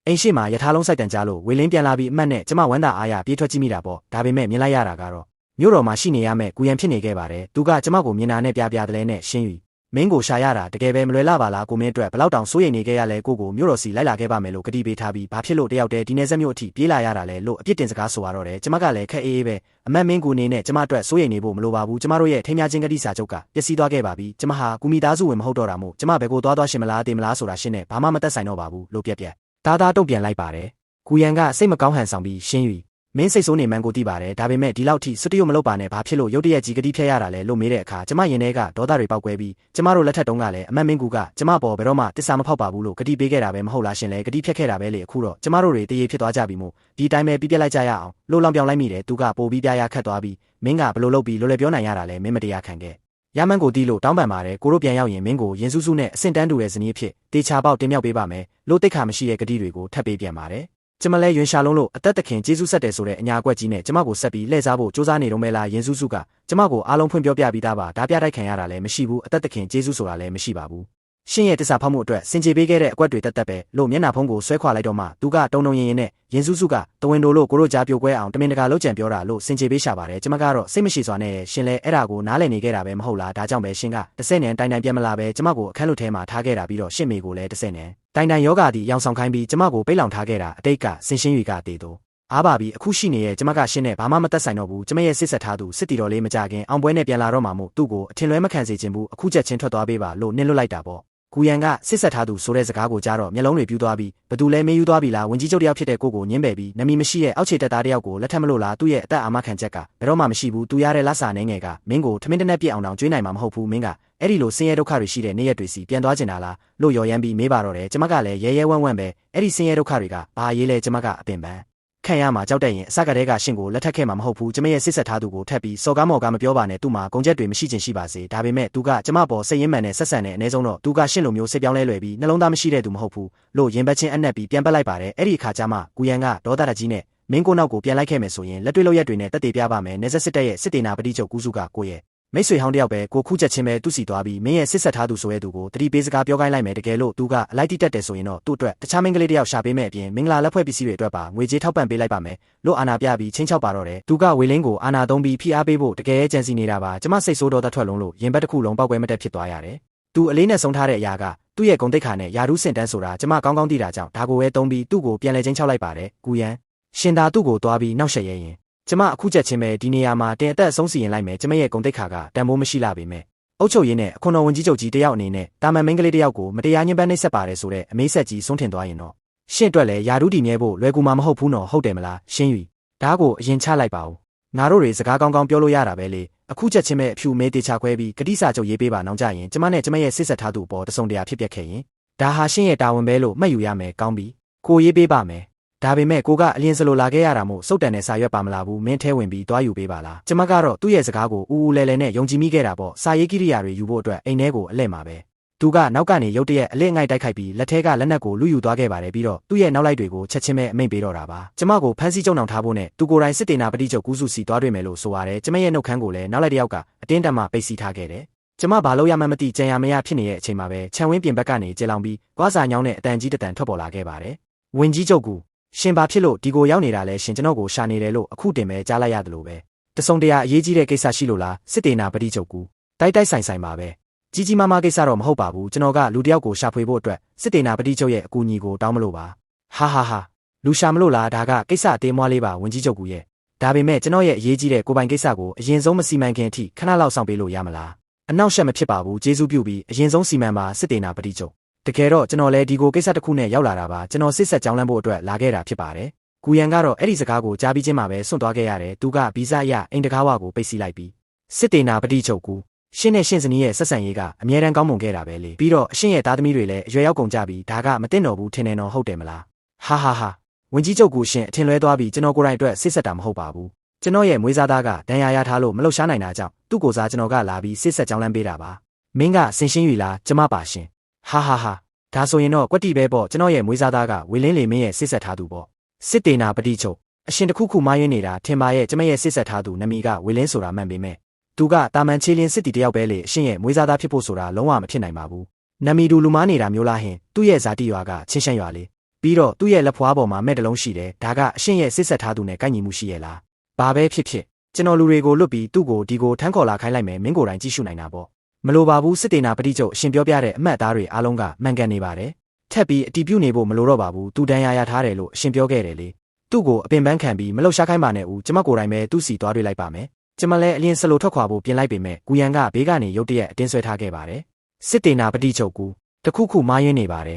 အိမ်ရှိမှာယထာလုံးစိုက်တန်ကြလို့ဝေလင်းပြန်လာပြီးအမှတ်နဲ့ကျမဝမ်းသာအားရပြေးထွက်ကြည့်မိတာပေါ့ဒါပေမဲ့မြင်လိုက်ရတာကတော့မြို့တော်မှာရှိနေရမယ်ကူရန်ဖြစ်နေခဲ့ပါတယ်သူကကျမကိုမြင်တာနဲ့ပြပြတယ်နဲ့ရှင်းယူမင်းကိုရှာရတာတကယ်ပဲမလွယ်လာပါလားကိုမင်းအတွက်ဘလောက်တောင်စိုးရိမ်နေခဲ့ရလဲကိုမြို့တော်စီလိုက်လာခဲ့ပါမယ်လို့ကတိပေးထားပြီးဘာဖြစ်လို့တယောက်တည်းဒီနယ်စပ်မြို့အထိပြေးလာရတာလဲလို့အပြစ်တင်စကားဆိုရတော့တယ်ကျမကလည်းခက်အေးအေးပဲအမတ်မင်းကူနေနဲ့ကျမအတွက်စိုးရိမ်နေဖို့မလိုပါဘူးကျမတို့ရဲ့ထိမ်းမြချင်းကတိစာချုပ်ကပျက်စီးသွားခဲ့ပါပြီကျမဟာကူမီသားစုဝင်မဟုတ်တော့တာမို့ကျမဘယ်ကိုသွားရှင်မလားတင်မလားဆိုတာရှင်းနဲ့ဘာမှမသက်ဆိုင်တော့ပါဘူးလို့ပြက်သားတုံ့ပြန်လိုက်ပါတယ်ကူရန်ကစိတ်မကောင်းဟန်ဆောင်ပြီးရှင်းယူမင်းစိတ်ဆိုးနေမှန်းကိုသိပါတယ်ဒါပေမဲ့ဒီလောက်ထိစွတ်တရုပ်မလုပ်ပါနဲ့ဘာဖြစ်လို့ရုတ်တရက်ကြီးကတိဖျက်ရတာလဲလို့မေးတဲ့အခါကျမရင်ထဲကဒေါသတွေပေါက်ကွဲပြီးကျမတို့လက်ထက်တုန်းကလည်းအမတ်မင်းကူကကျမပေါ်ဘယ်တော့မှတစ္ဆာမဖောက်ပါဘူးလို့ကတိပေးခဲ့တာပဲမဟုတ်လားရှင်လဲကတိဖျက်ခဲ့တာပဲလေအခုတော့ကျမတို့တွေတရေဖြစ်သွားကြပြီမို့ဒီတိုင်းပဲပြပြလိုက်ကြရအောင်လှိုးလောင်ပြောင်းလိုက်မိတယ်သူကပိုပြီးပြားရခတ်သွားပြီးမင်းကဘလို့လုပ်ပြီးလိုလေပြောနိုင်ရတာလဲမင်းမတရားခံခဲ့ရမန်းကိုတီးလို့တောင်းပန်ပါတယ်ကိုတို့ပြန်ရောက်ရင်မင်းကိုရင်စုစုနဲ့အဆင့်တန်းတူတဲ့ဇနီးဖြစ်တေချာပေါက်တင်မြောက်ပေးပါမယ်လို့တိတ်ခါမရှိတဲ့ကတိတွေကိုထပ်ပေးပြန်ပါတယ်ကျမလဲရွှင်ရှာလုံးလို့အသက်သခင်ကျေးဇူးဆက်တယ်ဆိုတဲ့အညာအကွက်ကြီးနဲ့ကျမကိုဆက်ပြီးလှည့်စားဖို့စူးစမ်းနေတော့မဲလားရင်စုစုကကျမကိုအားလုံးဖွင့်ပြောပြပြီးသားပါဒါပြတိုက်ခံရတာလည်းမရှိဘူးအသက်သခင်ကျေးဇူးဆိုတာလည်းမရှိပါဘူးရှင်ရဲ့တစ္ဆာဖောက်မှုအတွက်စင်ကြေပေးခဲ့တဲ့အကွက်တွေတက်ပဲလို့မျက်နှာဖုံးကိုဆွဲခွာလိုက်တော့မှသူကတုံရင်နဲ့ရင်စုစုကတဝင်းတို့လို့ကိုတို့ကြားပြိုကွဲအောင်တမင်တကာလှုပ်ကြံပြောတာလို့စင်ကြေပေးရှာပါတယ်ကျမကတော့စိတ်မရှိစွာနဲ့ရှင်လဲအဲ့ဒါကိုနားလည်နေခဲ့တာပဲမဟုတ်လားဒါကြောင့်ပဲရှင်က30နန်းတိုင်ပြန်မလာပဲကျမကိုအခန်းလွတ်ထဲမှာထားခဲ့တာပြီးတော့ရှင်မေကိုလည်း30နန်းတိုင်ယောဂသည်ရောင်ဆောင်ခိုင်းပြီးကျမကိုပိတ်လောင်ထားခဲ့တာအတိတ်ကဆင်ရှင်း၍ကတည်တော့အားပါပြီးအခုရှိနေရဲ့ကျမကရှင်းနဲ့ဘာမှမသက်ဆိုင်တော့ဘူးကျမရဲ့စစ်ဆက်ထားသူစစ်တီတော်လေးမကြခင်အောင်ပွဲနဲ့ပြန်လာတော့မှမို့သူ့ကိုအထင်လွဲမခံစေချင်ဘူးအခုချက်ချင်းထွက်သွားပေးပါလို့နှင်လွတ်လိုက်တာပေါ့ကူရန်ကစစ်ဆက်ထားသူဆိုတဲ့စကားကိုကြားတော့မျက်လုံးတွေပြူးသွားပြီးဘသူလဲမေးယူသွားပြီလားဝင်ကြီးချုပ်တယောက်ဖြစ်တဲ့ကိုကိုညင်းပယ်ပြီးနမီမရှိတဲ့အောက်ခြေတက်သားတယောက်ကိုလက်ထပ်မလို့လားသူ့ရဲ့အသက်အာမခံချက်ကဘယ်တော့မှမရှိဘူးသူရတဲ့လက်စာနေငယ်ကမင်းကိုထမင်းတနက်ပြည့်အောင်တောင်ကျွေးနိုင်မှာမဟုတ်ဘူးမင်းကအဲ့ဒီလိုဆင်းရဲဒုက္ခတွေရှိတဲ့နေ့ရက်တွေစီပြန်သွားကျင်တာလားလို့ရော်ရမ်းပြီးမေးပါတော့တယ်ကျမကလည်းရဲရဲဝံ့ဝံ့ပဲအဲ့ဒီဆင်းရဲဒုက္ခတွေကဘာရေးလဲကျမကအပင်ပန်းခံရမှာကြောက်တဲ့ရင်အစကတည်းကရှင့်ကိုလက်ထပ်ခဲ့မှာမဟုတ်ဘူးကျမရဲ့စစ်ဆက်ထားသူကိုထပ်ပြီးစော်ကားမော်ကားမပြောပါနဲ့သူ့မှာဂုံချက်တွေမရှိချင်ရှိပါစေဒါပေမဲ့သူကကျမပေါ်စိတ်ရင်းမှန်နဲ့ဆက်ဆံတဲ့အနည်းဆုံးတော့သူကရှင့်လိုမျိုးစိတ်ပြောင်းလဲလွယ်ပြီးနှလုံးသားမရှိတဲ့သူမဟုတ်ဘူးလို့ရင်ဘတ်ချင်းအနက်ပြီးပြန်ပတ်လိုက်ပါတယ်အဲ့ဒီအခါကျမှကူရန်ကဒေါသတကြီးနဲ့မင်းကိုနောက်ကိုပြန်လိုက်ခဲ့မယ်ဆိုရင်လက်တွေ့လောက်ရက်တွေနဲ့တက်တေပြပါမယ်နေဆက်စစ်တပ်ရဲ့စစ်တေနာပတိချုပ်ကူးစုကကိုရဲ့မိတ်ဆွေဟောင်းတယောက်ပဲကိုခုချက်ချင်းပဲသူ့စီသွားပြီးမင်းရဲ့စစ်ဆက်ထားသူဆိုရဲသူကိုတတိပေးစကားပြောခိုင်းလိုက်မယ်တကယ်လို့သူကအလိုက်တိတက်တယ်ဆိုရင်တော့သူ့အတွက်တခြားမင်းကလေးတယောက်ရှာပေးမယ်အပြင်မင်္ဂလာလက်ဖွဲ့ပစ္စည်းတွေအတွက်ပါငွေကြေးထောက်ပံ့ပေးလိုက်ပါမယ်လို့အာနာပြပြီးချင်းချောက်ပါတော့တယ်သူကဝေလင်းကိုအာနာသုံးပြီးဖိအားပေးဖို့တကယ်ကြံစီနေတာပါကျမစိတ်ဆိုးတော့တထွက်လုံးလို့ရင်ဘတ်တစ်ခုလုံးပောက်ကွဲမတက်ဖြစ်သွားရတယ်သူအလေးနဲ့ဆုံးထားတဲ့အရာကသူ့ရဲ့ဂုံတိတ်ခါနဲ့ယာရုစင်တန်းဆိုတာကျမကောင်းကောင်းသိတာကြောင့်ဒါကိုပဲသုံးပြီးသူ့ကိုပြန်လဲချင်းချောက်လိုက်ပါတယ်ကူရန်ရှင်သာသူ့ကိုသွားပြီးနောက်ဆက်ရဲရင်ကျမအခုချက်ချင်းပဲဒီနေရာမှာတင်အသက်အဆုံးစီရင်လိုက်မယ်ကျမရဲ့ဂုံတိတ်ခါကတန်ဖိုးမရှိလာပေမဲ့အုတ်ချုပ်ရင်းနဲ့အခွန်တော်ဝင်ကြီးချုပ်ကြီးတယောက်အနေနဲ့တာမန်မင်းကလေးတယောက်ကိုမတရားညှဉ်းပန်းနှိပ်စက်ပါတယ်ဆိုတဲ့အမေးဆက်ကြီးဆုံးထင်သွားရင်တော့ရှင့်အတွက်လည်းယာရုတီမြဲဖို့လွယ်ကူမှာမဟုတ်ဘူးနော်ဟုတ်တယ်မလားရှင်းယူဒါကိုအရင်ချလိုက်ပါဦးငါတို့တွေစကားကောင်းကောင်းပြောလို့ရတာပဲလေအခုချက်ချင်းပဲအဖြူမေးတေချခွဲပြီးကတိစာချုပ်ရေးပေးပါနောက်ကြရင်ကျမနဲ့ကျမရဲ့စစ်ဆက်ထားသူအပေါ်တစုံတရာဖြစ်ပျက်ခဲ့ရင်ဒါဟာရှင့်ရဲ့တာဝန်ပဲလို့မှတ်ယူရမယ်ကောင်းပြီကိုရေးပေးပါမယ်ဒါပေမဲ့ကိုကအလင်းစလိုလာခဲ့ရတာမို့စုတ်တန်နဲ့စာရွက်ပါမလာဘူးမင်းထဲဝင်ပြီးတွားယူပေးပါလားကျမကတော့သူ့ရဲ့စကားကိုဦးလဲလဲနဲ့ယုံကြည်မိခဲ့တာပေါ့စာရေးကိရိယာတွေယူဖို့အတွက်အိမ်ထဲကိုအလှည့်မှာပဲသူကနောက်ကနေရုတ်တရက်အလစ်ငိုက်တိုက်ခိုက်ပြီးလက်ထဲကလက်နက်ကိုလူယူသွားခဲ့ပါတယ်ပြီးတော့သူ့ရဲ့နောက်လိုက်တွေကိုချက်ချင်းပဲအမိန့်ပေးတော့တာပါကျမကိုဖမ်းဆီးကြုံနှောင်ထားဖို့နဲ့သူကိုယ်တိုင်စစ်တေနာပတိချုပ်ကူးစုစီသွားတွေ့မယ်လို့ဆိုပါတယ်ကျမရဲ့နှုတ်ခမ်းကိုလည်းနောက်လိုက်တယောက်ကအတင်းတမ်းမှပိတ်စီးထားခဲ့တယ်ကျမဘာလို့ရမှန်းမသိကြံရမရဖြစ်နေတဲ့အချိန်မှာပဲခြံဝင်းပြင်ဘက်ကနေကျေလောင်ပြီးကွာစာညောင်းနဲ့အတန်ကြီးတတန်ထွက်ပေါ်လာခဲ့ပါတယ်ဝင်ကြီးချုပ်ကူရှင်ဘာဖြစ်လို့ဒီကိုရောက်နေတာလဲရှင်ကျွန်တော်ကိုရှာနေတယ်လို့အခုတင်ပဲကြားလိုက်ရတယ်လို့ပဲတစုံတရာအရေးကြီးတဲ့ကိစ္စရှိလို့လားစစ်တေနာပတိချုပ်ကူတိုက်ဆိုင်ပါပဲကြီးကြီးမားမားကိစ္စတော့မဟုတ်ပါဘူးကျွန်တော်ကလူတယောက်ကိုရှာဖွေဖို့အတွက်စစ်တေနာပတိချုပ်ရဲ့အကူအညီကိုတောင်းမလို့ပါဟာလူရှာမလို့လားဒါကကိစ္စအသေးမွှားလေးပါဝင်ကြီးချုပ်ကူရဲ့ဒါပေမဲ့ကျွန်တော်ရဲ့အရေးကြီးတဲ့ကိုပိုင်ကိစ္စကိုအရင်ဆုံးမစီမံခင်အထိခဏလောက်စောင့်ပေးလို့ရမလားအနောက်ရှက်မဖြစ်ပါဘူးကျေးဇူးပြုပြီးအရင်ဆုံးစီမံပါစစ်တေနာပတိချုပ်တကယ်တော့ကျွန်တော်လည်းဒီကိုကိစ္စတစ်ခုနဲ့ရောက်လာတာပါကျွန်တော်စစ်ဆက်ကြောင်းလန့်ဖို့အတွက်လာခဲ့တာဖြစ်ပါတယ်ကူရန်ကတော့အဲ့ဒီစကားကိုကြားပြီးချင်းမှပဲစွန့်သွားခဲ့ရတယ်သူကဗီဇအရအိမ်တကားဝကိုပိတ်စီးလိုက်ပြီးစစ်တေနာပတိချုပ်ကူရှင်းနဲ့ရှင်းစနီးရဲ့ဆက်ဆံရေးကအမြဲတမ်းကောင်းမွန်ခဲ့တာပဲလေပြီးတော့အရှင်းရဲ့သားသမီးတွေလည်းအရွယ်ရောက်ကုန်ကြပြီးဒါကမသိတော့ဘူးထင်တယ်နော်ဟုတ်တယ်မလားဟာဝင်ကြီးချုပ်ကူရှင်အထင်လွဲသွားပြီးကျွန်တော်ကိုယ်တိုင်အတွက်စစ်ဆက်တာမဟုတ်ပါဘူးကျွန်တော်ရဲ့မွေးစားသားကဒဏ်ရာရထားလို့မလှုပ်ရှားနိုင်တာကြောင့်သူ့ကိုယ်စားကျွန်တော်ကလာပြီးစစ်ဆက်ကြောင်းလန့်ပေးတာပါမင်းကဆင်ရှင်းယူလားကျမပါရှင်ဟာဒါဆိုရင်တော့ကွက်တီပဲပေါ့ကျွန်တော်ရဲ့မွေးစားသားကဝေလင်းလေမင်းရဲ့စစ်ဆက်ထားသူပေါ့စစ်တေနာပတိချုပ်အရှင်တခုခုမားရင်းနေတာထင်ပါရဲ့ကျမရဲ့စစ်ဆက်ထားသူနမီကဝေလင်းဆိုတာမှန်ပေမဲ့သူကတာမန်ချေလင်းစစ်တီတယောက်ပဲလေအရှင်ရဲ့မွေးစားသားဖြစ်ဖို့ဆိုတာလုံးဝမဖြစ်နိုင်ပါဘူးနမီတူလူမားနေတာမျိုးလားဟင်သူ့ရဲ့ဇာတိရွာကချင်းရှမ်းရွာလေး ပြီးတော့သူ့ရဲ့လက်ဖွားပေါ်မှာမဲ့တလုံးရှိတယ်ဒါကအရှင့်ရဲ့စစ်ဆက်ထားသူနဲ့ကိုက်ညီမှုရှိရဲ့လားဘာပဲဖြစ်ဖြစ်ကျွန်တော်လူတွေကိုလွတ်ပြီးသူ့ကိုဒီကိုထမ်းခေါ်လာခိုင်းလိုက်မယ်မင်းကိုယ်တိုင်ကြည့်ရှုနိုင်တာပေါ့မလိုပါဘူးစစ်တေနာပတိချုပ်အရှင်ပြောပြတဲ့အမှတ်အသားတွေအားလုံးကမှန်ကန်နေပါတယ်ထက်ပြီးအတီးပြုတ်နေဖို့မလိုတော့ပါဘူးသူတန်ရာရထားတယ်လို့အရှင်ပြောခဲ့တယ်လေသူ့ကိုအပင်ပန်းခံပြီးမလှုပ်ရှားခိုင်းပါနဲ့ဦးကျမကိုယ်တိုင်ပဲသူ့စီသွားတွေ့လိုက်ပါမယ်ကျမလည်းအလင်းစလိုထွက်ခွာဖို့ပြင်လိုက်ပေမဲ့ဂူယန်ကဘေးကနေရုတ်တရက်အတင်းဆွဲထားခဲ့ပါတယ်စစ်တေနာပတိချုပ်ကူတခုခုမှားယွင်းနေပါတယ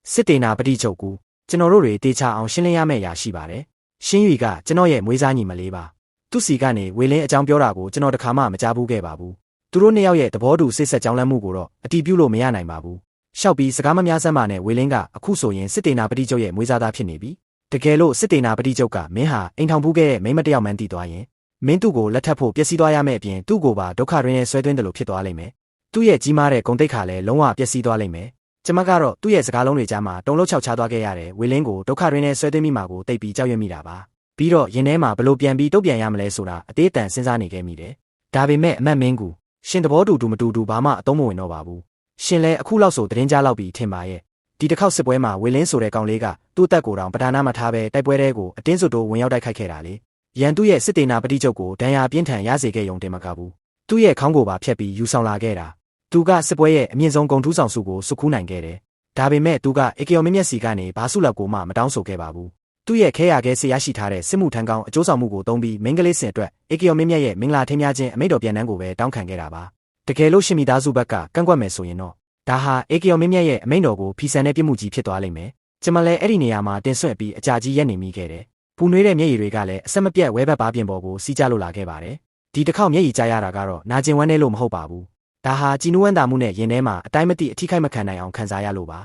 ်စစ်တေနာပတိချုပ်ကူကျွန်တော်တို့တွေတေချာအောင်ရှင်းလင်းရမယ့်အရာရှိပါတယ်ရှင်းရီကကျွန်တော်ရဲ့မွေးစားညီမလေးပါသူ့စီကနေဝေလင်းအကြောင်းပြောတာကိုကျွန်တော်တခါမှမကြားဘူးခဲ့ပါဘူးသူတို့နှစ်ယောက်ရဲ့သဘောတူစိတ်ဆက်ကြောင်းလန့်မှုကိုတော့အတီးပြုတ်လို့မရနိုင်ပါဘူးရှောက်ပြီးစကားမများစမ်းပါနဲ့ဝေလင်းကအခုဆိုရင်စစ်တေနာပတိချုပ်ရဲ့မွေးစားသားဖြစ်နေပြီတကယ်လို့စစ်တေနာပတိချုပ်ကမင်းဟာအိမ်ထောင်ဖူးခဲ့တဲ့မိန်းမတယောက်မှန်းသိသွားရင်မင်းသူ့ကိုလက်ထပ်ဖို့ပျက်စီးသွားရမယ့်အပြင်သူ့ကိုပါဒုက္ခရင်းနဲ့ဆွဲသွင်းတယ်လို့ဖြစ်သွားလိမ့်မယ်သူ့ရဲ့ကြီးမားတဲ့ဂုဏ်သိက္ခာလည်းလုံးဝပျက်စီးသွားလိမ့်မယ်ကျမကတော့သူ့ရဲ့စကားလုံးတွေကြားမှာတုံလုံးချောက်ချသွားခဲ့ရတယ်ဝေလင်းကိုဒုက္ခရင်းနဲ့ဆွဲသွင်းမိမှာကိုတိတ်ပြီးကြောက်ရွံ့မိတာပါပြီးတော့ရင်ထဲမှာဘလို့ပြန်ပြီးတုတ်ပြန်ရမလဲဆိုတာအသေးအတန်စဉ်းစားနေခဲ့မိတယ်ဒါပေမဲ့အမတ်မင်းကူရှင်သဘောတူမတူဘာမှအသုံးမဝင်တော့ပါဘူးရှင်လည်းအခုလောက်ဆိုသတင်းကြားလောက်ပြီးထင်ပါရဲ့ဒီတစ်ခေါက်စစ်ပွဲမှာဝေလင်းဆိုတဲ့ကောင်လေးကသူ့အသက်ကိုယ်တော်ပဓာနာမထားပဲတိုက်ပွဲတဲကိုအတင်းစွတ်တိုးဝင်ရောက်တိုက်ခိုက်ခဲ့တာလေရန်သူရဲ့စစ်တေနာပတိချုပ်ကိုဒဏ်ရာပြင်းထန်ရစေခဲ့ရုံတင်မကဘူးသူ့ရဲ့ခေါင်းကိုပါဖျက်ပြီးယူဆောင်လာခဲ့တာသူကစစ်ပွဲရဲ့အမြင့်ဆုံးဂုဏ်ထူးဆောင်စုကိုစုခူးနိုင်ခဲ့တယ်ဒါပေမဲ့သူကအေကီယောမင်းမျက်စီကနေဘာစုလောက်ကိုမှမတောင်းဆိုခဲ့ပါဘူးသူ့ရဲ့ခဲရခဲဆရာရှိထားတဲ့စစ်မှုထမ်းကောင်းအကျိုးဆောင်မှုကိုသုံးပြီးမိန်းကလေးစင်အတွက်အေကီယောမင်းမြတ်ရဲ့မင်္ဂလာထင်းများခြင်းအမိန့်တော်ပြန်နှန်းကိုပဲတောင်းခံခဲ့တာပါတကယ်လို့ရှင်မိသားစုဘက်ကကန့်ကွက်မယ်ဆိုရင်တော့ဒါဟာအေကီယောမင်းမြတ်ရဲ့အမိန့်တော်ကိုဖီဆန်တဲ့ပြစ်မှုကြီးဖြစ်သွားလိမ့်မယ်ကျမလည်းအဲ့ဒီနေရာမှာတင်ဆွဲပြီးအကြာကြီးရက်နေမိခဲ့တယ်ပူနွေးတဲ့မျက်ရည်တွေကလည်းအဆက်မပြတ်ဝဲဘက်ပါပြင်ပေါ်ကိုစီးကျလို့လာခဲ့ပါတယ်ဒီတစ်ခေါက်မျက်ရည်ကျရတာကတော့နာကျင်ဝမ်းနဲ့လို့မဟုတ်ပါဘူးဒါဟာကြည်နူးဝမ်းသာမှုနဲ့ရင်ထဲမှာအတိုင်းမသိအထိခိုက်မခံနိုင်အောင်ခံစားရလို့ပါ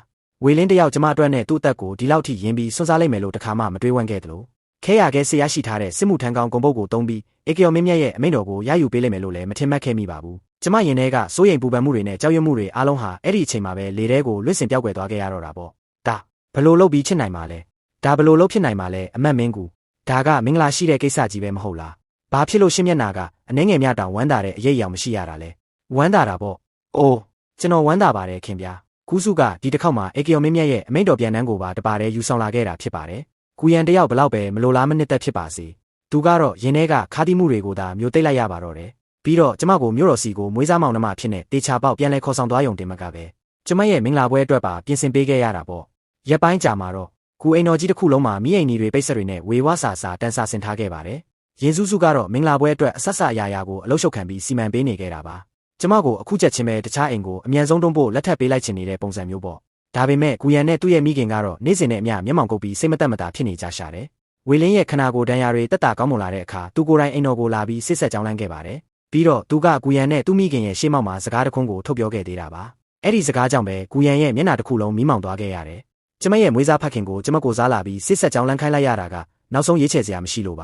ဝေလင်းတယောက်ကျမအတွက်နဲ့သူ့အသက်ကိုဒီလောက်ထိယဉ်ပြီးစွန့်စားလိုက်မယ်လို့တခါမှမတွေးဝမ်းခဲ့သလိုခဲရခဲဆရာရှိထားတဲ့စစ်မှုထမ်းကောင်းဂုံပုတ်ကိုတုံးပြီးအေကီယောမင်းမြတ်ရဲ့အမိန့်တော်ကိုရယူပေးလိုက်မယ်လို့လည်းမထင်မှတ်ခဲ့မိပါဘူးကျမရင်ထဲကစိုးရိမ်ပူပန်မှုတွေနဲ့ကြောက်ရွံ့မှုတွေအားလုံးဟာအဲ့ဒီအချိန်မှာပဲလေထဲကိုလွင့်စင်ပြောက်ကွယ်သွားခဲ့ရတော့တာပေါ့ဒါဘလို့လုပ်ပြီးဖြစ်နိုင်မှာလဲဒါဘလို့လုပ်ဖြစ်နိုင်မှာလဲအမတ်မင်းကူဒါကမင်္ဂလာရှိတဲ့ကိစ္စကြီးပဲမဟုတ်လားဘာဖြစ်လို့ရှင်းမျက်နာကအနှဲငယ်မြတောင်ဝမ်းသာတဲ့အရေးအယောင်မရှိရတာလဲဝမ်းသာတာပေါ့အိုးကျွန်တော်ဝမ်းသာပါတယ်ခင်ဗျာကူးစုကဒီတစ်ခေါက်မှာအေကီယောမင်းမြတ်ရဲ့အမိန့်တော်ပြန်နှန်းကိုပါတပါးတည်းယူဆောင်လာခဲ့တာဖြစ်ပါတယ်ကူရန်တယောက်ဘလောက်ပဲမလိုလားမနစ်သက်ဖြစ်ပါစေသူကတော့ရင်ထဲကခါးတိမှုတွေကိုသာမျိုးသိပ်လိုက်ရပါတော့တယ်ပြီးတော့ကျမကိုမြို့တော်စီကိုမွေးစားမောင်နှမဖြစ်နေတေချာပေါက်ပြန်လဲခေါ်ဆောင်သွားရုံတင်မကပဲကျမရဲ့မင်္ဂလာပွဲအတွက်ပါပြင်ဆင်ပေးခဲ့ရတာပေါ့ရက်ပိုင်းကြာမှာတော့ကူအိမ်တော်ကြီးတစ်ခုလုံးမှာမိအိမ်ကြီးတွေပိတ်ဆက်တွေနဲ့ဝေဝါစာတန်းစာဆင်ထားခဲ့ပါတယ်ရင်စုစုကတော့မင်္ဂလာပွဲအတွက်အဆက်ဆက်အရာကိုအလုရှုပ်ခံပြီးစီမံပေးနေခဲ့တာပါကျမကိုအခုချက်ချင်းပဲတခြားအိမ်ကိုအမြန်ဆုံးတွန်းဖို့လက်ထပ်ပေးလိုက်ချင်နေတဲ့ပုံစံမျိုးပေါ့ဒါပေမဲ့ကူရန်နဲ့သူ့ရဲ့မိခင်ကတော့နေ့စဉ်နဲ့အမျှမျက်မှောင်ကုပ်ပြီးစိတ်မသက်မသာဖြစ်နေကြရှာတယ်ဝေလင်းရဲ့ခနာကိုဒဏ်ရာတွေတက်တာကောင်းမွန်လာတဲ့အခါသူကိုယ်တိုင်အိမ်တော်ကိုလာပြီးစစ်ဆက်ကြောင်းလန့်ခဲ့ပါတယ်ပြီးတော့သူကကူရန်နဲ့သူ့မိခင်ရဲ့ရှေ့မောက်မှာစကားတခွန်းကိုထုတ်ပြောခဲ့သေးတာပါအဲ့ဒီစကားကြောင့်ပဲကူရန်ရဲ့မျက်နှာတစ်ခုလုံးမီးမောင်သွားခဲ့ရတယ်ကျမရဲ့မွေးစားဖခင်ကိုကျမကိုစားလာပြီးစစ်ဆက်ကြောင်းလန့်ခိုင်းလိုက်ရတာကနောက်ဆုံးရေးချယ်စရာမရှိလို့ပါ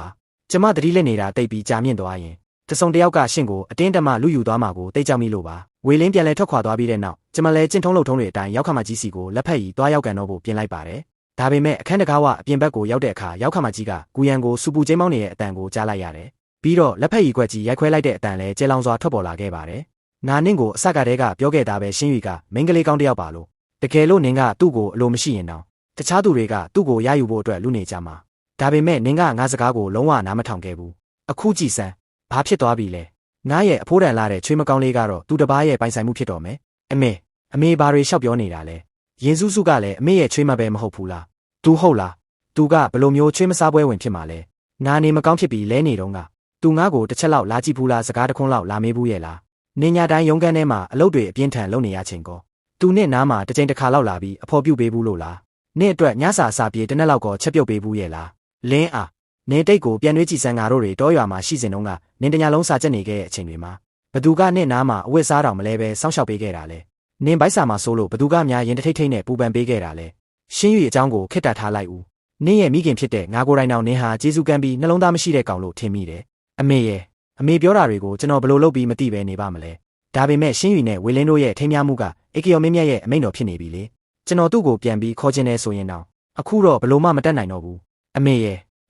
ကျမတတိလက်နေတာတိတ်ပြီးကြာမြင့်သွားရင်တစုံတယောက်ကရှင့်ကိုအတင်းတမလူယူသွားမှာကိုတိတ်ကြောက်မိလို့ပါဝေလင်းပြန်လဲထွက်ခွာသွားပြီးတဲ့နောက်ကျမလည်းကျင့်ထုံးလုပ်ထုံးတွေအတိုင်းရောက်ခမကြီးစီကိုလက်ဖက်ရီသွားရောက်ကန်တော့ဖို့ပြင်လိုက်ပါတယ်ဒါပေမဲ့အခန်းတကားဝအပြင်ဘက်ကိုရောက်တဲ့အခါရောက်ခမကြီးကကူရန်ကိုစူပူကျင်းမောင်းနေတဲ့အတန်ကိုကြားလိုက်ရတယ်ပြီးတော့လက်ဖက်ရီကွက်ကြီးရိုက်ခွဲလိုက်တဲ့အတန်လည်းကျဲလောင်စွာထွက်ပေါ်လာခဲ့ပါတယ်နာနင့်ကိုအဆက်ကတည်းကပြောခဲ့တာပဲရှင်းရီကမိန်းကလေးကောင်းတစ်ယောက်ပါလို့တကယ်လို့နင်ကသူ့ကိုအလိုမရှိရင်တော့တခြားသူတွေကသူ့ကိုရယူဖို့အတွက်လူနေကြမှာဒါပေမဲ့နင်ကငါစကားကိုလုံးဝနားမထောင်ခဲ့ဘူးအခုကြည်စမ်းဘာဖြစ်သွားပြီလဲငါရဲ့အဖိုးတန်လာတဲ့ချွေးမကောင်းလေးကတော့သူတပားရဲ့ပိုင်ဆိုင်မှုဖြစ်တော်မယ်အမေဘာတွေလျှောက်ပြောနေတာလဲရင်စုစုကလည်းအမေရဲ့ချွေးမပဲမဟုတ်ဘူးလားသူဟုတ်လားသူကဘလို့မျိုးချွေးမစားပွဲဝင်ဖြစ်မှာလဲနာနေမကောင်းဖြစ်ပြီးလဲနေတော့ကသူငါ့ကိုတစ်ချက်လောက်လာကြည့်ဘူးလားစကားတခွန်းလောက်လာမေးဘူးရဲ့လားနင်ညာတိုင်းရုံးခန်းထဲမှာအလုပ်တွေအပြင်းထန်လုပ်နေရချိန်ကောသူနဲ့နားမှာတစ်ချိန်တစ်ခါလောက်လာပြီးအဖော်ပြုတ်ပေးဘူးလို့လားနင့်အတွက်ညစာအစာပြေတစ်နက်လောက်ကောချက်ပြုတ်ပေးဘူးရဲ့လားလင်းအားနင်တိတ်ကိုပြန်နှွေးကြည့်စမ်းငါတို့တွေတောရွာမှာရှိစဉ်တုန်းကနင်တညာလုံးစာချက်နေခဲ့တဲ့အချိန်တွေမှာဘသူကနင့်နားမှာအဝတ်စားတောင်မလဲပဲစောင့်ရှောက်ပေးခဲ့တာလဲနင်ဘိုက်စာမှာဆိုလို့ဘသူကများရင်တထိတ်ထိတ်နဲ့ပူပန်ပေးခဲ့တာလဲရှင်းရွေအကြောင်းကိုခက်တာထားလိုက်ဦးနင့်ရဲ့မိခင်ဖြစ်တဲ့ငါကိုယ်တိုင်တောင်နင်ဟာကျေးဇူးကမ်းပြီးနှလုံးသားမရှိတဲ့ကောင်လို့ထင်မိတယ်အမေပြောတာတွေကိုကျွန်တော်ဘလို့လုပ်ပြီးမသိပဲနေပါမလဲဒါပေမဲ့ရှင်းရွေနဲ့ဝေလင်းတို့ရဲ့ထိမ်းမြမှုကအေကီယောမင်းမြတ်ရဲ့အမိန့်တော်ဖြစ်နေပြီလေကျွန်တော်သူ့ကိုပြန်ပြီးခေါ်ခြင်းနဲ့ဆိုရင်တော့အခုတော့ဘလို့မှမတတ်နိုင်တော့ဘူးအမေ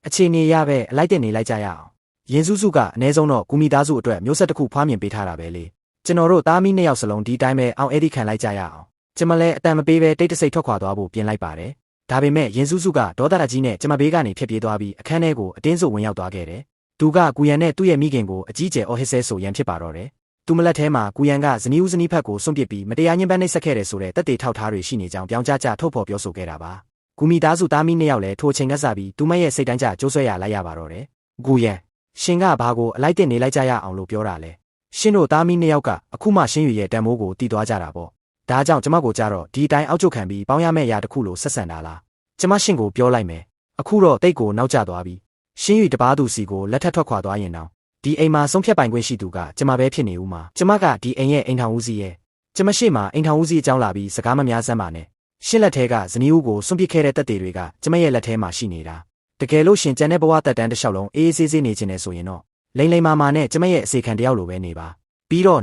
အခြေအနေရပဲအလိုက်တက်နေလိုက်ကြရအောင်ရင်စုစုကအနည်းဆုံးတော့ကူမီသားစုအတွက်မျိုးဆက်တစ်ခုဖွားမြင်ပေးထားတာပဲလေကျွန်တော်တို့သားမီးနှစ်ယောက်စလုံးဒီတိုင်းပဲအောင်အဲ့ဒီခံလိုက်ကြရအောင်ကျမလည်းအတန်မပေးပဲတိတ်တဆိတ်ထွက်ခွာသွားဖို့ပြင်လိုက်ပါတယ် ဒါပေမဲ့ရင်စုစုကဒေါသတကြီးနဲ့ကျမဘေးကနေဖြတ်ပြေးသွားပြီးအခန်းထဲကိုအတင်းစုဝင်ရောက်သွားခဲ့တယ်။သူကကူရန်နဲ့သူ့ရဲ့မိခင်ကိုအကြီးကျယ်အော်ဟစ်ဆဲဆိုရန်ဖြစ်ပါတော့တယ်။သူမလက်ထဲမှာကူရန်ကဇနီးဦးဇနီးဖက်ကိုစွန့်ပစ်ပြီးမတရားညှဉ်းပန်းနှိပ်စက်ခဲ့တယ်ဆိုတဲ့သက်သေထောက်ထားတွေရှိနေကြောင်းပြောင်းကြထုတ်ဖော်ပြောဆိုခဲ့တာပါ။ကူမီသားစုသားမီးနှစ်ယောက်လည်းထိုချိန်ကစပြီးသူမရဲ့စိတ်တိုင်းကျကျိုးဆွဲရလိုက်ရပါတော့တယ်။ကူရန်ရှင်ကဘာကိုအလိုက်တင်နေလိုက်ကြရအောင်လို့ပြောတာလဲ။ရှင်တို့သားမီးနှစ်ယောက်ကအခုမှရှင်းရွေရဲ့တန်မိုးကိုတည်သွားကြတာပေါ့။ဒါကြောင့်ကျမကိုကြတော့ဒီအတိုင်းအောက်ချုပ်ခံပြီးပေါင်းရမယ့်အရာတစ်ခုလို့ဆက်ဆံတာလား။ကျမရှင်ကိုပြောလိုက်မယ်။အခုတော့တိတ်ကိုနောက်ကျသွားပြီ။ရှင်းရွေတပားသူစီကိုလက်ထက်ထွက်ခွာသွားရင်တော့ဒီအိမ်မှာဆုံးဖြတ်ပိုင်ခွင့်ရှိသူကကျမပဲဖြစ်နေဦးမှာကျမကဒီအိမ်ရဲ့အိမ်ထောင်ဦးစီးရဲ့ကျမရှိမှအိမ်ထောင်ဦးစီးအကြောင်းလာပြီးစကားမများစမ်းပါနဲ့ရှင်းလက်ထဲကဇနီးဦးကိုစွန့်ပစ်ခဲ့တဲ့တပ်တွေကကျမရဲ့လက်ထဲမှာရှိနေတာတကယ်လို့ရှင်ကျန်တဲ့ဘဝတက်တန်းတစ်လျှောက်လုံးအေးအေးဆေးဆေးနေချင်တယ်ဆိုရင်တော့လိန်လိန်မာမာနဲ့ကျမရဲ့အစီခံတယောက်လိုပဲနေပါပြီးတော့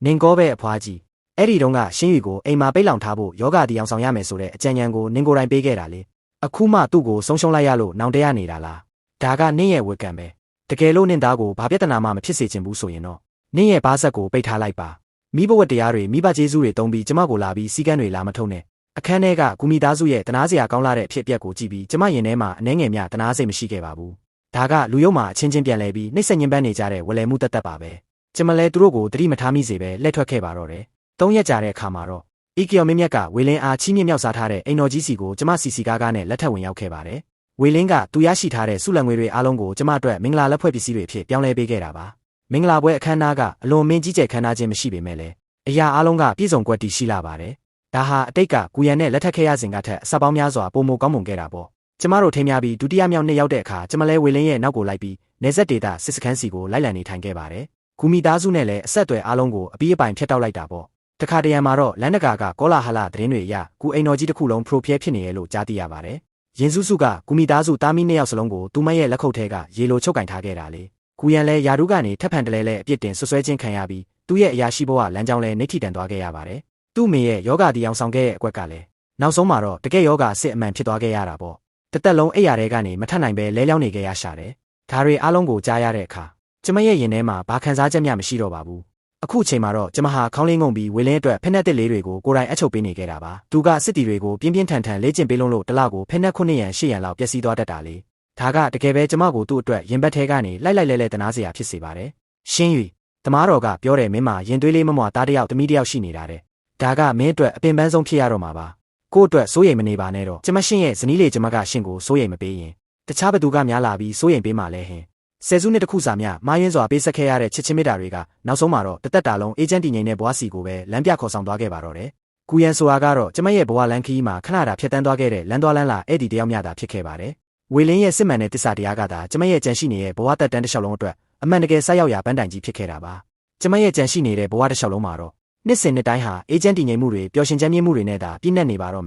နင်ကောပဲအဖွားကြီးအဲ့ဒီတုန်းကရှင်းရွေကိုအိမ်မှာပိတ်လောင်ထားဖို့ယောဂတီအောင်ဆောင်ရမယ်ဆိုတဲ့အကြံဉာဏ်ကိုနင်ကိုယ်တိုင်ပေးခဲ့တာလေအခုမှသူ့ကိုဆုံးရှုံးလိုက်ရလို့နောင်တရနေတာလားဒါကနင့်ရဲ့ဝေကံပဲတကယ်လို့နင့်သားကိုဘာပြဿနာမှမဖြစ်စေချင်ဘူးဆိုရင်တော့နင့်ရဲ့ဘားဆက်ကိုပိတ်ထားလိုက်ပါမိဘဝတ်တရားတွေမိဘကျေးဇူးတွေတုံးပြီးကျမကိုလာပြီးစီကန်းတွေလာမထုံးနဲ့အခန်းထဲကကူမီသားစုရဲ့တနာစရာကောင်းလာတဲ့အဖြစ်အပျက်ကိုကြည့်ပြီးကျမရင်ထဲမှာအနှဲငယ်များတနာစိတ်မရှိခဲ့ပါဘူးဒါကလူရုံမှာအချင်းချင်းပြန်လဲပြီးနှိမ့်ဆက်ညှဉ်းပန်းနေကြတဲ့ဝလယ်မှုတက်ပါပဲကျမလဲသူတို့ကိုတတိမထားမိစေပဲလက်ထွက်ခဲ့ပါတော့တယ်၃ရက်ကြာတဲ့အခါမှာတော့အီကီယောမင်းမြတ်ကဝေလင်းအားချီးမြှင့်မြောက်စားထားတဲ့အိမ်တော်ကြီးစီကိုကျမစီကားကားနဲ့လက်ထပ်ဝင်ရောက်ခဲ့ပါတယ်ဝေလင်းကသူရရှိထားတဲ့ဆုလံငွေတွေအားလုံးကိုကျမအတွက်မင်္ဂလာလက်ဖွဲ့ပစ္စည်းတွေအဖြစ်ပြောင်းလဲပေးခဲ့တာပါမင်္ဂလာပွဲအခမ်းအနားကအလွန်မင်းကြီးကျယ်ခမ်းနားခြင်းမရှိပေမဲ့လည်းအရာအားလုံးကပြည့်စုံကွက်တည်ရှိလာပါတယ်ဒါဟာအတိတ်ကကူရန်နဲ့လက်ထပ်ခဲ့ရစဉ်ကထက်အဆက်ပေါင်းများစွာပိုမိုကောင်းမွန်ခဲ့တာပေါ့ကျမတို့ထိမ်းများပြီးဒုတိယမြောက်နှစ်ရောက်တဲ့အခါကျမလဲဝေလင်းရဲ့နောက်ကိုလိုက်ပြီးနေဆက်ဒေတာစစ်စခန်းစီကိုလိုက်လံနေထိုင်ခဲ့ပါတယ်ကူမီသားစုနဲ့လည်းအဆက်အသွယ်အားလုံးကိုအပြီးအပိုင်ဖျက်တောက်လိုက်တာပေါ့တခါတရံမှာတော့လန်နဂါကကောလာဟလသတင်းတွေအရကူအိမ်တော်ကြီးတစ်ခုလုံးဖရိုဖျဲဖြစ်နေရလို့ကြားသိရပါတယ်ရင်စုစုကကူမီသားစုသားမီးနှစ်ယောက်စလုံးကိုသူမရဲ့လက်ခုပ်ထဲကရေလိုချုပ်ကင်ထားခဲ့တာလေကူရန်လဲယာဒုကနေထပ်ဖန်တလဲလဲအပြစ်တင်ဆွဆွဲခြင်းခံရပြီးသူ့ရဲ့အရာရှိဘဝလမ်းကြောင်းလဲနှိဋ္ဌိတန်သွားခဲ့ရပါတယ်သူ့မိရဲ့ယောဂတီအောင်ဆောင်ခဲ့တဲ့အကွက်ကလည်းနောက်ဆုံးမှာတော့တကယ်ယောဂစစ်အမှန်ဖြစ်သွားခဲ့ရတာပေါ့တသက်လုံးအိပ်ရာတွေကနေမထပ်နိုင်ပဲလဲလျောင်းနေခဲ့ရရှာတယ်ဒါတွေအားလုံးကိုကြားရတဲ့အခါကျမရဲ့ရင်ထဲမှာဘာခံစားချက်မှမရှိတော့ပါဘူးအခုချိန်မှာတော့ကျမဟာခေါင်းလေးငုံပြီးဝေလင်းအတွက်ဖက်နှက်တစ်လေးတွေကိုကိုယ်တိုင်အချုပ်ပေးနေခဲ့တာပါသူကစစ်တီတွေကိုပြင်းပြင်းထန်ထန်လေ့ကျင့်ပေးလို့တလကိုဖက်နှက်9ရန်10ရန်လောက်ပျက်စီးသွားတတ်တာလေဒါကတကယ်ပဲကျမကိုသူ့အတွက်ရင်ဘတ်ထဲကနေလိုက်လဲတနာစရာဖြစ်စေပါတယ်ရှင်း၍တမားတော်ကပြောတယ်မင်းမရင်သွေးလေးမမွာသားတယောက်သမီးတယောက်ရှိနေတာတဲ့ဒါကမင်းအတွက်အပင်ပန်းဆုံးဖြစ်ရတော့မှာပါကို့အတွက်စိုးရိမ်မနေပါနဲ့တော့ကျမရှင်းရဲ့ဇနီးလေးကျမကရှင်းကိုစိုးရိမ်မပေးရင်တခြားဘသူကများလာပြီးစိုးရိမ်ပေးမှလဲဟင်ဆယ်စုနှစ်တစ်ခုစာမျှမားယွင်းစွာပေးဆက်ခဲ့ရတဲ့ချစ်ချင်းမေတ္တာတွေကနောက်ဆုံးမှာတော့တသက်တာလုံးအေဂျင့်တည်ငြိမ်တဲ့ဘဝစီကိုပဲလမ်းပြခေါ်ဆောင်သွားခဲ့ပါတော့တယ်။ကူရန်ဆိုတာကတော့ကျမရဲ့ဘဝလမ်းခီးမှာခဏတာဖြတ်တန်းသွားခဲ့တဲ့လမ်းသွားလမ်းလာအဲ့ဒီတယောက်မျှတာဖြစ်ခဲ့ပါတယ်။ဝေလင်းရဲ့စစ်မှန်တဲ့တစ္ဆာတရားကသာကျမရဲ့ကြံရှိနေတဲ့ဘဝတက်တန်းတစ်လျှောက်လုံးအတွက်အမှန်တကယ်ဆက်ရောက်ရာပန်းတိုင်ကြီးဖြစ်ခဲ့တာပါ။ကျမရဲ့ကြံရှိနေတဲ့ဘဝတစ်လျှောက်လုံးမှာတော့နှစ်စဉ်နှစ်တိုင်းဟာအေဂျင့်တည်ငြိမ်မှုတွေပျော်ရွှင်ချမ်းမြေ့မှုတွေနဲ့သာပြည့်နှက်နေပါတော့